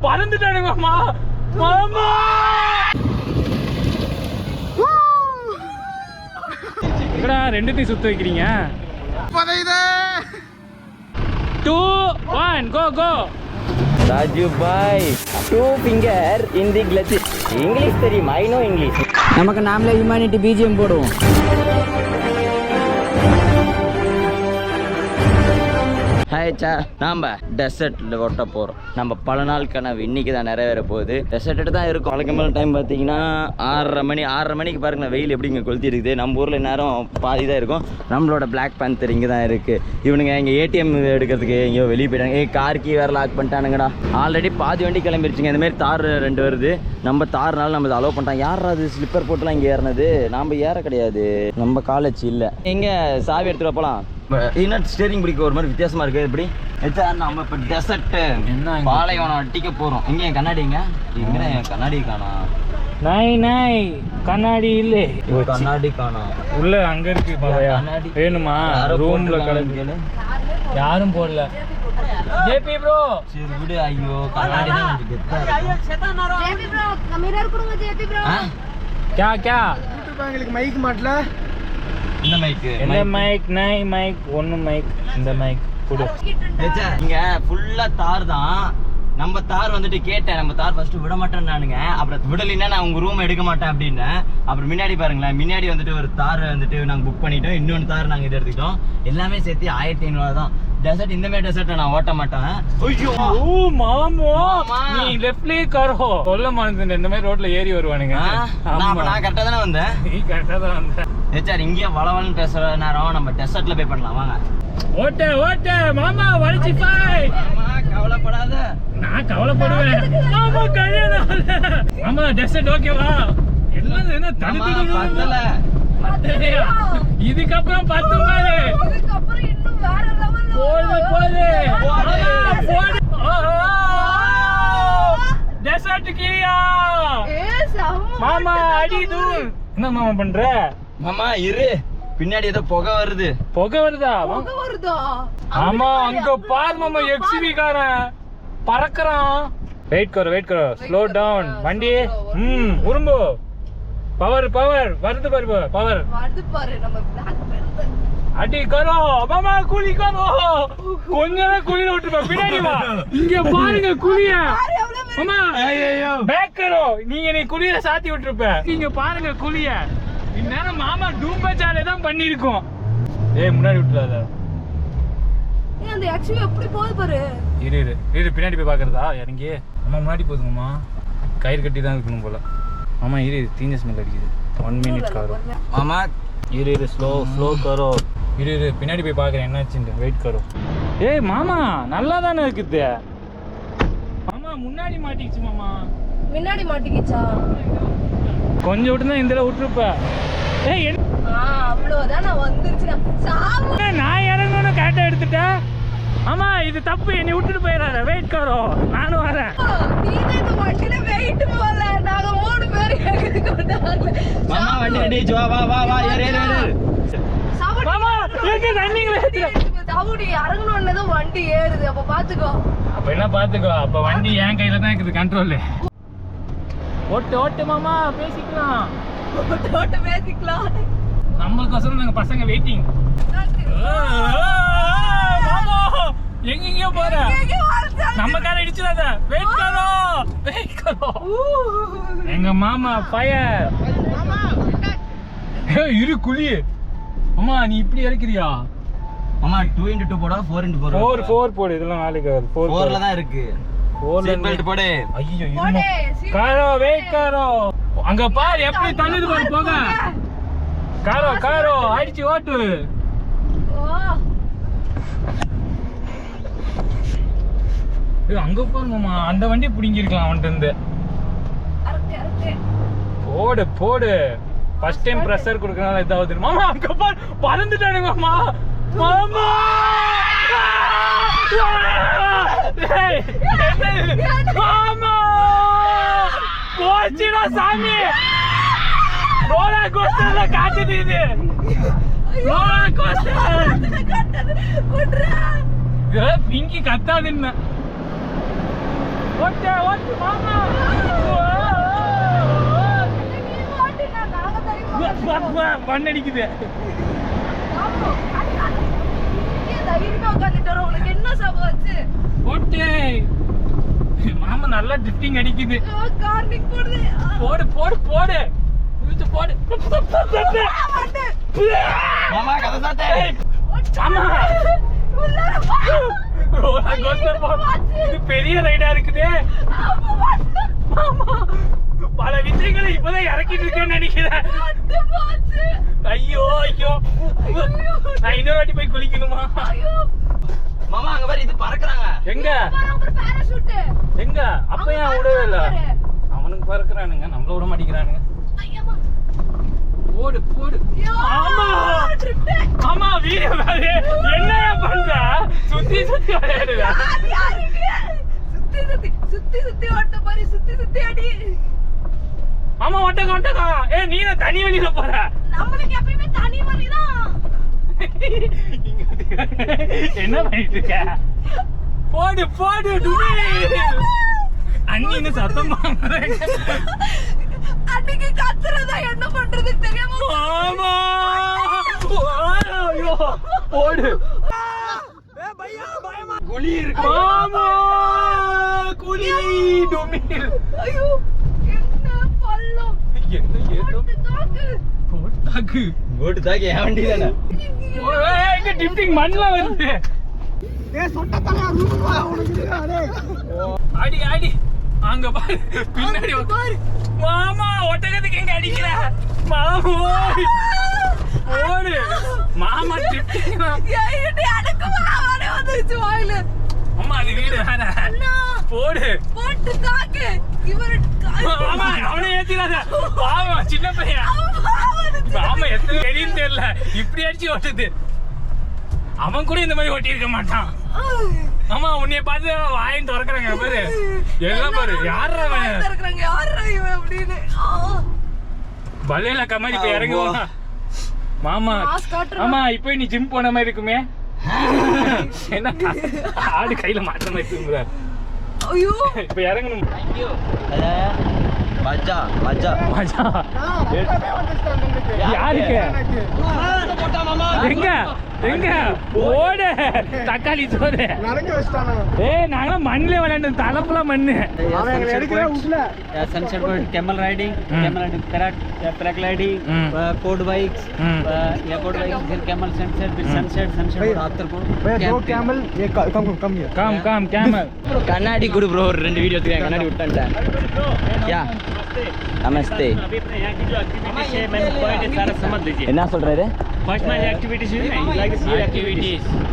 பறந்துட்டானுங்க மாமா. மாமா என்னடா ரெண்டுத்தையும் சுத்த வைக்கிறீங்க? 2 1 go go. ராஜு பாய் 2 finger in the clutch. English தெரியுமா? I know English. நமக்கு நாமளே ஹியூமனிட்டி பிஜிஎம் போடுவோம். ஹாய்ச்சா, நாம டெசர்ட்ல ஓட்ட போகிறோம். நம்ம பல நாள் கனவு இன்னைக்கு தான் நிறைவேற போகுது. டெசர்ட்டு தான் இருக்கும். வழக்கமான டைம் பார்த்தீங்கன்னா 6:30 மணிக்கு பாருங்களேன், வெயில் எப்படி இங்கே கொளுத்தி இருக்குது. நம்ம ஊரில் நேரம் பாதி தான் இருக்கும். நம்மளோட பிளாக் பேந்தர் இங்கே தான் இருக்குது. இவனுங்க இங்கே ஏடிஎம் எடுக்கிறதுக்கு எங்கேயோ வெளியே போயிட்டாங்க. கார் கீ வேறு லாக் பண்ணிட்டானுங்கடா. ஆல்ரெடி பாதி வண்டி கிளம்பிருச்சுங்க. இந்தமாரி தார் 2 வருது. நம்ம தார்னால நம்ம அலோவ் பண்ணிட்டாங்க. யார் அது ஸ்லிப்பர் போட்டுலாம் இங்கே ஏறினது? நாம் ஏற கிடையாது, நம்ம காலேஜ் இல்லை. எங்கே சாவி எடுத்துகிட்டு போகலாம். இன்னும் ஸ்டேரிங் பிடிக்க ஒரு மாதிரி வித்தியாசமா இருக்கு. எப்படி நம்ம இப்போ டெசர்ட் என்ன பாலைவனம் அடிக்க போறோம். எங்க என் கண்ணாடிங்க? எங்க என் கண்ணாடி காணோம். நாய் கண்ணாடி இல்ல, கண்ணாடி காணோம். உள்ள அங்க இருக்கு. கண்ணாடி வேணுமா? ரூம்ல கலந்து யாரும் போடல. ஜேபி ப்ரோ சரி விடு. ஐயோ கண்ணாடி தான் கொஞ்சம் கெத்தா இருக்கு. ஜேபி ப்ரோ கமிரர் கொடுங்க. ஜேபி ப்ரோ क्या யூடியூப் உங்களுக்கு மைக் மாட்டல. இந்த மைக் நாய் மைக் ஒன்னு மைக். இந்த மைக் கொடு. இங்க ஃபுல்லா தார் தான். நம்ம தார் வந்துட்டு கேட்டேன். நம்ம தார் ஃபர்ஸ்ட் விட மாட்டேன்னானுங்க. அப்புறம் விடலைன்னா நான் உங்க ரூம் எடுக்க மாட்டேன் அப்படின்னு. அப்புறம் முன்னாடி பாருங்களேன், முன்னாடி வந்துட்டு ஒரு தார் வந்துட்டு நாங்கள் புக் பண்ணிட்டோம். இன்னொன்று தார் நாங்கள் இதை எடுத்துக்கிட்டோம். எல்லாமே சேர்த்து 1500 தான். டெசர்ட் இந்த மாதிரி டெசர்ட்டை நான் ஓட்ட மாட்டேன். ஐயோ மாமா, நீ லெஃப்ட்லயே கரோ சொல்ல மாட்டேன். இந்த மாதிரி ரோட்ல ஏறி வருவானுங்க. நான் கரெக்டாக தானே வந்தேன். நீ கரெக்டாக தான் வந்த. சார் இங்கேயே வளவலன்னு பேசுற நேரம் நம்ம டெசர்ட்ல போய் பண்ணலாம் வாங்க. ஓட்ட மாமா வலிச்சு பாய். கவலைப்படாத. நான் கவலைப்படுவேன். மாமா கல்யாணம் மாமா டெசர்ட் ஓகேவா? எல்லாம் என்ன தடுத்துடல. இதுக்கப்புறம் 10 மேலே இதுக்கப்புறம் இன்னும் வேற லெவல் போடு. டெசர்ட் கீயா மாமா அடி தூள். என்ன மாமா பண்ற? மாமா இரு, பின்னாடி ஏதோ புகை வருது. புகை வருதா? ஆமா அங்க பாரு மாமா, எக்ஸ்வி காரன் பறக்குறான். வெயிட் கரோ ஸ்லோ டவுன் வண்டி. உரும்பு. பவர் வருது பாரு. பவர் வருது பாரு. நம்ம பிளாக் வருது. அடி கரோ மாமா, குளி கரோ. கொஞ்ச நேரம் குளிர விட்டுப்பா. பின்னாடி வா. இங்க பாருங்க குளிய மாமா. பேக் கரோ. நீ குளிர சாத்தி விட்டுருப்ப. நீங்க பாருங்க குளிய. இந்நேரம் மாமா டூம்பச்சாலே தான் பண்ணிருக்கோம். முன்னாடி விட்டுறாத. அந்த எக்ஸ்வி எப்படி போகுது பாரு. இரு பின்னாடி போய் பாக்குறதா? இறங்கி அம்மா முன்னாடி போதுங்கம்மா. கயிறு கட்டி தான் இருக்கணும் போல. ஆமா இரு, தீஞ்ச ஸ்மெல் அடிக்குது. 1 மினிட் காரோ மாமா. இரு ஸ்லோ கரோ. இரு பின்னாடி போய் பாக்குறேன் என்னாச்சுன்னு. வெயிட் கரோ. மாமா நல்லா தானே இருக்குது. மாமா முன்னாடி மாட்டிக்கிச்சு மாமா. முன்னாடி மாட்டிக்கிச்சா? கொஞ்சம் விட்டுதான் இந்த விட்டுருப்ப. அவ்வளவுதான். நான் வந்துருச்சு. நான் இறங்கணும் கரெக்டா எடுத்துட்டேன். ஆமா இது தப்பு. என்னை விட்டுட்டு போயிடாத. வெயிட் கரோ, நானும் வரேன். வண்டியில வெயிட் போல. நாங்க 3 பேர் மாமா வண்டி அடிச்சு வா ஏறு. மாமா எங்க ரன்னிங்ல தவுடி இறங்கணும்னு தான் வண்டி ஏறுது. அப்ப பாத்துக்கோ. அப்ப என்ன பாத்துக்கோ? அப்ப வண்டி என் கையில தான் இருக்குது, கண்ட்ரோல். ஓட்டு மாமா, பேசிக்கலாம். நம்மளுக்கோசரம் நாங்க பசங்க வெயிட்டிங். மாமா எங்கெங்கயோ போற. நம்ம கார இடிச்சிடாத. வெயிட் கரோ. எங்க மாமா ஃபயர். இரு குழி. அம்மா நீ இப்படி இறக்குறியா? மாமா 2x2 போடா 4x4? 4 போடு. இதெல்லாம் நாளைக்கு 4ல தான் இருக்கு. 4 சீட் பெல்ட் போடு. ஐயோ காரோ, வெயிட் காரோ. அங்க பாரு எப்படி தள்ளுது பாரு. போங்க காரோ அடிச்சு ஓட்டு. அங்க பாரு மாமா, அந்த வண்டி புடிங்கி இருக்கலாம் அவன்கிட்ட இருந்து. போடு. ஃபர்ஸ்ட் டைம் பிரஷர் கொடுக்கறனால ஏதாவது. மாமா அங்க பாரு பறந்துட்டானுங்க மாமா. மாமா போச்சுடா சாமி. ரோலர் கோஸ்டர்ல காட்டுது இது. ரோலர் கோஸ்டர் பிங்கி கத்தாதுன்னு. ஓட்டு ஓட்டு மாமா பண்ணடிக்குது ஓட்டு மாமா நல்லா ட்ரிஃப்டிங் அடிக்குது போடு போடு போடு இழுத்து போடு மாமா கதை சாத்தே ஆமா இது பெரிய ரைடா இருக்குது பல விஷயங்களை இப்பதான் இறக்கிட்டு இருக்கேன்னு நினைக்கிறேன் ஐயோ ஐயோ நான் இன்னொரு வாட்டி போய் குளிக்கணுமா மாமா அங்க பாரு இது பறக்குறாங்க எங்க எங்க அப்ப ஏன் விடவே இல்ல அவனுக்கு பறக்குறானுங்க நம்மள விட மாட்டேங்கிறானுங்க போடு போடு ஆமா ஆமா வீடியோ என்னையா பண்ற சுத்தி சுத்தி விளையாடுற சுத்தி ஓட்ட பாரு சுத்தி அடி ஆமா ஒட்டகம் ஒட்டகம் ஏய் நீ தனி வழியில போற நம்மளுக்கு எப்பயுமே தனி வழிதான் என்ன பண்ணிட்டு இருக்க போடு போடு அண்ணி சத்தமா அன்னைக்கு கத்துறதா என்ன பண்றது தெரியாம ஆமா ஐயோ போடு குழி இருக்கு ஆமா குழி டுமில் ஐயோ என்ன பள்ளம் என்ன ஏதோ தாக்கு போட்டாக்கு போட்டு தாக்கி ஏன் வண்டி தானே எங்க டிப்டிங் மண்ணுல வருது அடி அடி அங்க பாரு பின்னாடி பாரு மாமா ஒட்டகத்துக்கு எங்க அடிக்கிற மாமா ஓடு மாமா டிப்டிங் ஏய் அடக்குமா அவனே வந்துச்சு வாயில அம்மா அது வீடு வேற போடு போட்டு தாக்கு இவரு மாமா அவனே ஏத்திராத பாவம் சின்ன பையன் மாமா எத்தனை தெரியும் தெரியல இப்படி அடிச்சு ஓட்டுது அவன் கூட இந்த மாதிரி ஓட்டி இருக்க மாட்டான் ஆமா உன்னைய பார்த்து வாயின் திறக்கிறாங்க பாரு எல்லாம் பாரு யாரா திறக்கிறாங்க யாரா இவன் அப்படின்னு பல்லையில கமாரி இப்ப இறங்குவான் மாமா ஆமா இப்போ நீ ஜிம் போன மாதிரி இருக்குமே என்ன ஆடு கையில மாட்டுற மாதிரி இருக்குங்கிற ஐயோ இப்ப இறங்கணும் மஜா மஜா மஜா யாருக்கு எங்க எங்க ஓடு தக்காளி சோறு ஏய் நாங்க மண்ணிலே விளையாண்டு தலைப்புலாம் மண்ணு sunset point, camel riding, paragliding, quad bikes, quad bikes, then camel sunset, with sunset after come come camel கண்ணாடி குடு ப்ரோ ஒரு 2 வீடியோ எடுத்துக்கேன் கண்ணாடி விட்டேன் யா நமஸ்தே अभी अपने यहाँ की जो एक्टिविटीज है मैंने पॉइंट सारा समझ लीजिए என்ன சொல்றாரு फर्स्ट में एक्टिविटीज है ना like this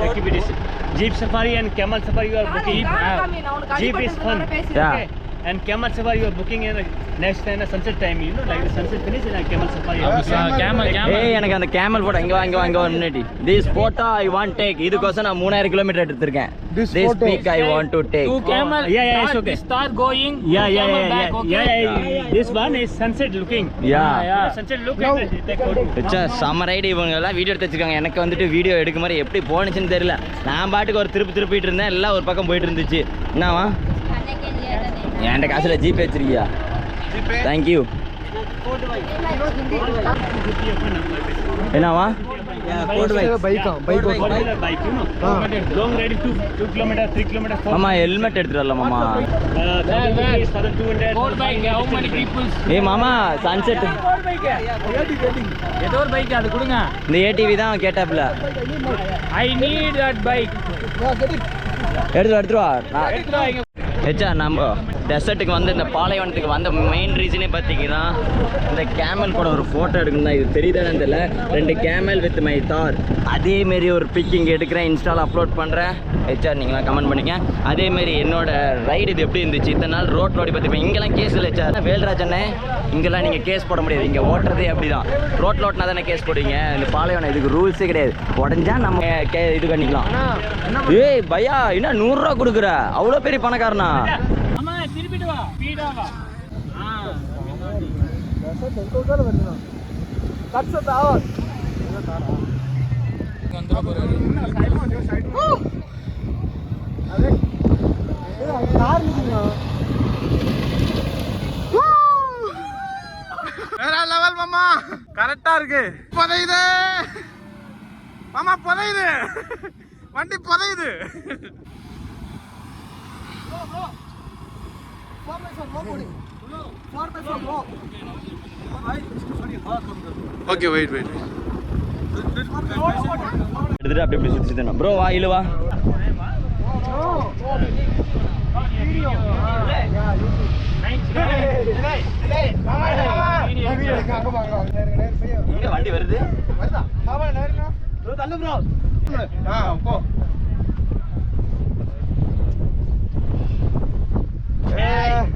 activities jeep safari and camel safari you are booking jeep is fun Yeah. and camel safari you are booking in next time sunset time you know like the sunset finish and camel safari camel ஏய் எனக்கு அந்த camel photo இங்க வா முன்னாடி this photo I want take இதுக்கோசம் நான் 3000 km எடுத்துர்க்கேன் this peak I want to take two camel yeah it's okay start going this one is sunset looking yeah sunset look and take photo அச்சா summer ride இவங்க எல்லாம் video எடுத்து வச்சிருக்காங்க எனக்கு வந்துட்டு video எடுக்க மாதிரி எப்படி போனுச்சுன்னு தெரியல நான் பாட்டுக்கு ஒரு திருப்பிட்டு இருந்தேன் எல்லாம் ஒரு பக்கம் போயிட்டு இருந்துச்சு என்னவா என்கிட்ட காசுல ஜிபே வச்சிருக்கியா தேங்க்யூ என்னவா bike you know long riding 2 km 3 km மாமா ஹெல்மெட் எடுத்துட்டு வரல மாமா Road bike, how many people? ஏய் மாமா சன்செட் ஏதோ ஒரு பைக் அது கொடுங்க இந்த ஏடிவி தான் கேட்டாப்ல I need that bike எடுத்து வா ஹெச்சா நம்ம டெசர்ட்டுக்கு வந்து இந்த பாலைவனத்துக்கு வந்த மெயின் ரீசனே பார்த்தீங்கன்னா இந்த கேமல் கூட ஒரு ஃபோட்டோ எடுக்கணும் தான் இது தெரியுதானு தெரியல 2 கேமல் வித் மை தார் அதேமாரி ஒரு பிக் இங்கே எடுக்கிறேன் இன்ஸ்டாவில் அப்லோட் பண்ணுறேன் ஹெச்ஆர் நீங்களாம் கமெண்ட் பண்ணிக்க அதேமாரி என்னோட ரைடு இது எப்படி இருந்துச்சு இத்தனை நாள் ரோட்டில் ஓடி பார்த்துப்பேன் இங்கெல்லாம் கேஸ் இல்லை ஹெச்ஆர் வேல்ராஜ் அண்ணே இங்கெல்லாம் நீங்கள் கேஸ் போட முடியாது இங்கே ஓட்டுறதே அப்படி தான் ரோட்டில் ஓட்டினா தானே கேஸ் போடுவீங்க இந்த பாலைவனம் இதுக்கு ரூல்ஸே கிடையாது உடஞ்சா நம்ம இது பண்ணிக்கலாம் ஏய் பையா என்ன 100 ரூபா கொடுக்குற அவ்வளோ பெரிய பணக்காரனா அம்மா திருப்பிட்டு வா ஸ்பீடா வா கார் கரெக்டா இருக்கு. புதையுது மாமா, புதையுது வண்டி, புதையுது. ஓகே, வெயிட் எடுத்துட்டு அப்படியே சுத்தி சுத்தணும். ப்ரோ வா, இல்ல வா. வண்டி வருது.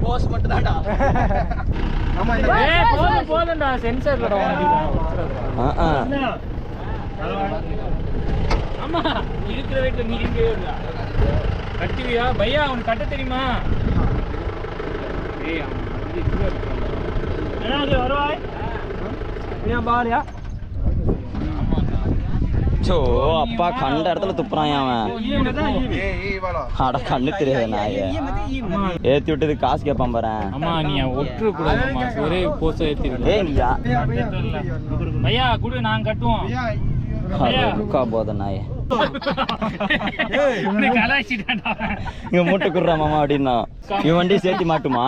போஸ் மட்டும் தான்டா. போதும்டா, சென்சார் ஆமா, இருக்கிற வீட்டுல நீ கட்டுவியா பையா? அவனுக்கு கட்ட தெரியுமா? வருவாய் சோ அப்பா கண்ட இடத்துல துப்புறான் அவன். அட கண்ணு தெரியாது நாய. ஏத்தி விட்டது காசு கேட்பான் பாரு. அம்மா நீ ஒற்று கூடாதுமா, ஒரே போஸ்ட் ஏத்திரு. ஏய் நீயா பையா குடு, நாங்க கட்டுவோம். கா போத நாய கலாய்ச்சிட்டான்டா. இங்க மூட்டை குடுறா மாமா அப்படின்னா இவன் வண்டி சேர்த்தி மாட்டுமா?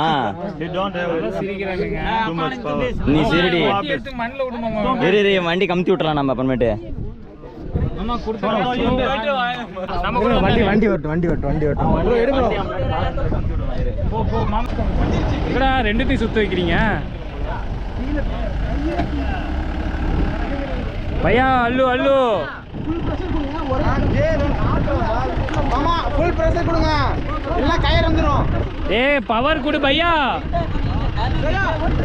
நீ சரிடி மண்ணில் விடுமாமா. இரு என் வண்டி கமுத்தி விட்டுலாம் நம்ம அப்புறமேட்டு. வண்டி வரட்டும். ரெண்டுத்தையும் சுத்த வைக்கிறீங்க பையா. அல்லு ஃபுல் பிரஷர் கொடுங்க, இல்ல கயிறு வந்துரும். ஏ பவர் கொடு பையா,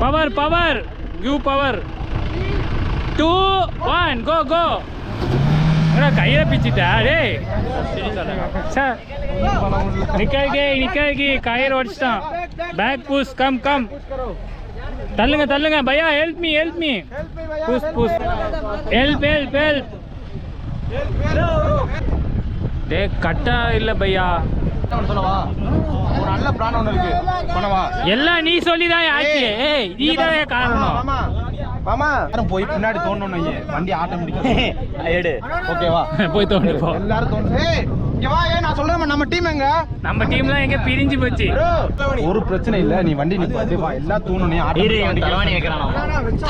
பவர் கிவ் பவர். 2 1 கோ. கையில பிச்சுட்டா டேய். நிக்காக்கி கயிறு உடச்சிட்டான். பேக் புஷ், கம் தள்ளுங்க பையா. Help me push. ஹெல்ப் டே கட்டா இல்ல பையா. ஒரு நல்ல பிளான் ஒண்ணு இருக்கு, பண்ணவா? எல்லாம் நீ சொல்லிதான் ஆச்சு. ஏய் நீ தான் காரணம். மாமா போய் பின்னாடி தோண்டணும், வண்டி ஆட்டோமேட்டிக்கா எடு. ஓகேவா? போய் தோண்டு போ. எல்லாரும் தோண்டு. ஏய் இங்க வா, நான் சொல்றேன், நம்ம டீம் எங்க? நம்ம டீம்லாம் எங்க பிரிஞ்சு போச்சு. ஒரு பிரச்சனை இல்ல, நீ வண்டி நிப்பாட்டு வா, எல்லாம் தூணணும். தலைவாணி வைக்கிறான்.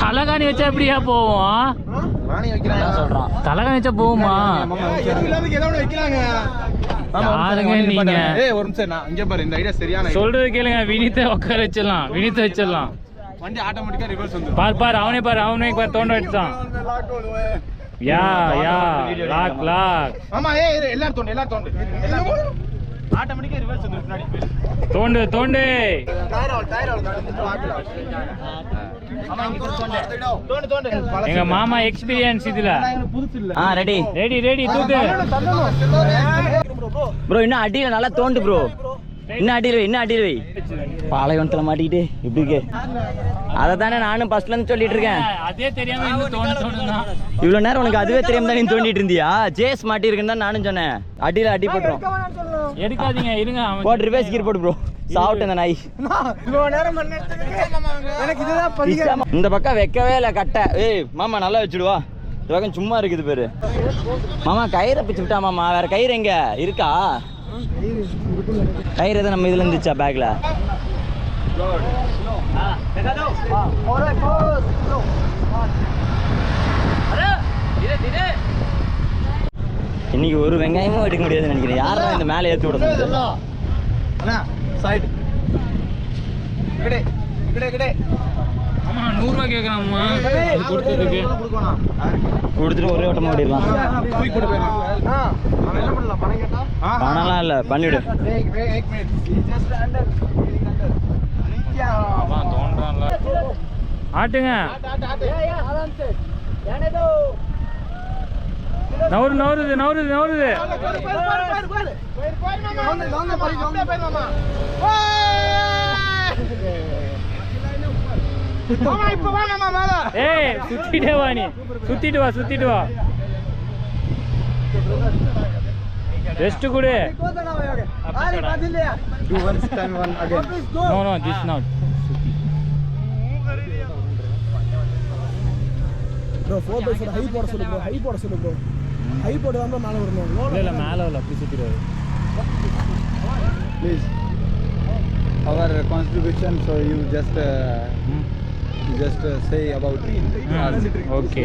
தலகாணி வச்சா எப்படியா போவோம்? ராணி வைக்கிறான் சொல்றான். தலகாணி வச்சா போகுமா? யாருங்க நீங்க? ஏய் ஒரு நிமிஷம், நான் இங்க பாரு, இந்த ஐடியா சரியான. சொல்றது கேளுங்க. வினித்தை உட்கார வச்சிடலாம். வண்டி ஆட்டோமேட்டிக்கா ரிவர்ஸ் வந்துரும். பாரு அவனே பாரு தோண்ட வச்சான். யா லாக். ஆமா ஏய் எல்லாரும் தோண்டு. ஆட்டோமேட்டிக்கா ரிவர்ஸ் வந்துரும் பின்னாடி. தோண்டு. எங்க மாமா எக்ஸ்பீரியன்ஸ் இதுல. ரெடி தூக்கு. ப்ரோ இன்னும் அடியில நல்லா தோண்டு ப்ரோ. இன்னும் அடியில் வை. பாலைவனத்தில் மாட்டிக்கிட்டு இப்படி இருக்கு. அதை தானே நானும் ஃபர்ஸ்ட்ல இருந்து சொல்லிட்டு இருக்கேன். அதே தெரியாம இவ்வளோ நேரம் உனக்கு அதுவே தெரியாம தான் நீ தோண்டிட்டு இருந்தியா? ஜேஸ் மாட்டி இருக்குன்னு தான் நானும் சொன்னேன். அடியில் அடி போட்டுரும். எடுக்காதீங்க, இருங்க. போட்டு ரிவர்ஸ் கீர் போட்டு ப்ரோ. சாப்பிட்டு இந்த நாய் இந்த பக்கம் வைக்கவே இல்லை கட்டை. ஏய் மாமா நல்லா வச்சுடுவா. இந்த பக்கம் சும்மா இருக்குது பேரு. மாமா கயிறை பிச்சு விட்டா மாமா. வேற கயிறு எங்க இருக்கா? கயிறு எதாவது நம்ம இதுல இருந்துச்சா பேக்ல? இன்னைக்கு ஒரு வெங்காயமும் எடுக்க முடியாதுன்னு நினைக்கிறேன். யாரும் இந்த மேலே ஏற்றி விட ஆமா 100 ரூபாய் கேக்குறாம்மா. கொடுத்துட்டு ஒரே ஓட்டமா ஓடிடலாம். பணம்லாம் இல்லை, பண்ணிவிடு. ஆட்டுங்க. நவுறுது. ஏய் சுத்திட்டு வா, நீ சுத்திட்டு வா. ரெஸ்ட் கொடு. No, this not. Bro 4x4 high போட சொல்லு ப்ரோ ஹை போட சொல்லு ப்ரோ ஹை போட தான் மேலே வரணும் இல்ல மேல இல்ல அப்படி சுத்திடுவாரு Please, our contribution. So you just say about us. Okay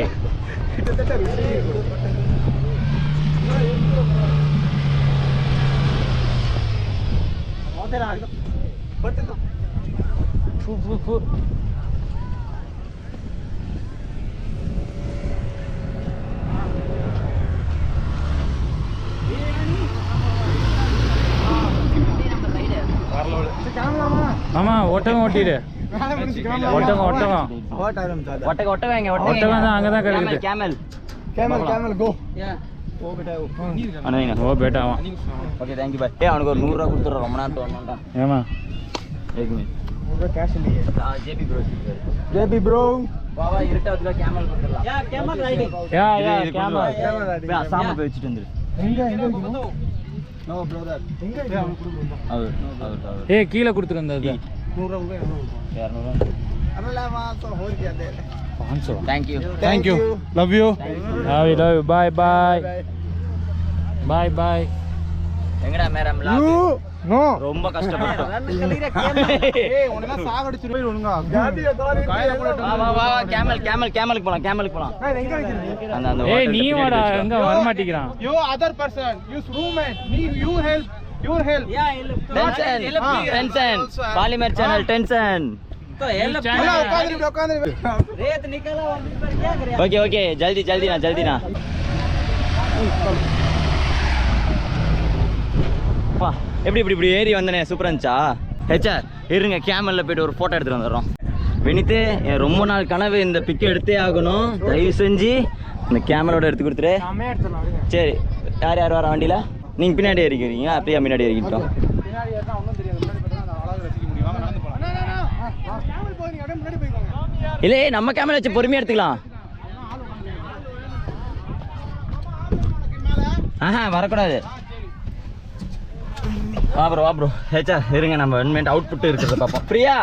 ஆமா ஒட்டகம் ஓட்டிடு ஒட்டகம் ஒட்டகம் ஒட்டகம் தான் அங்கதான் கிடைக்குது Camel, go. ஓ பேட்டா ஓகே தேங்க்யூ பாய் ஏ அவனுக்கு ஒரு 100 ரூபா கொடுத்துறோம் ரொம்ப நேரம் வரணும்டா ஏமா ஜேபி ப்ரோ JB bro. பாவா இருட்டா வச்சுல கேமல் கொடுத்துறலாம் Yeah, camel riding. யா கேமா போய் அசாம போய் வச்சிட்டு வந்துரு No brother. அவர் ஏய் கீழ கொடுத்துட்டு வந்தது 100 rupees. 200 अरे वा तो हो गया दे. 500 thank you Love you. I love you bye bye bye bye எங்கடா மேரம் லாக் No. ரொம்ப கஷ்டப்பட்டோம் ஏய் உன்ன சாகடிச்சு போய் ஒழுங்கா. காடிய தாரி. வா வா கேமலுக்கு போலாம் எங்க வைக்கிறீங்க? அந்த ஏய் நீ வாடா எங்க வர மாட்டேங்கறான் You other person. You roommate. Me you help. Your help. Tension Polimer channel tension उकांदरी. रेत निकला और पर क्या करे? ஓகே ஜல்தினா பா எப்படி ஏறி வந்தனே சூப்பரா இருந்துச்சா ஹெச்ஆர் இருங்க கேமல்ல போயிட்டு ஒரு போட்டோ எடுத்துட்டு வந்துடுறோம் வினித்து என் ரொம்ப நாள் கனவு இந்த பிக்கை எடுத்தே ஆகணும் தயவு செஞ்சு இந்த கேமராவோட எடுத்து கொடுத்துரு சரி யார் வர வண்டியில நீங்க பின்னாடி ஏறிக்கிறீங்க அப்படியே முன்னாடி ஏறிக்கிட்டோம் பின்னாடி ஏறா ஒண்ணும் தெரியாது முன்னாடி பார்த்தா அந்த அழகா ரசிக்க முடியும் வாங்க நடந்து போலாம் கேமல் போறீங்க அப்படியே முன்னாடி போய்க்கோங்க இல்ல நம்ம கேமரா வச்சு பொறுமையா எடுத்துக்கலாம் வரக்கூடாது வா ப்ரோ ஹெச்ஆர் இருங்க நம்ம அவுட்புட் இருக்கிறத பார்ப்போம் பிரியா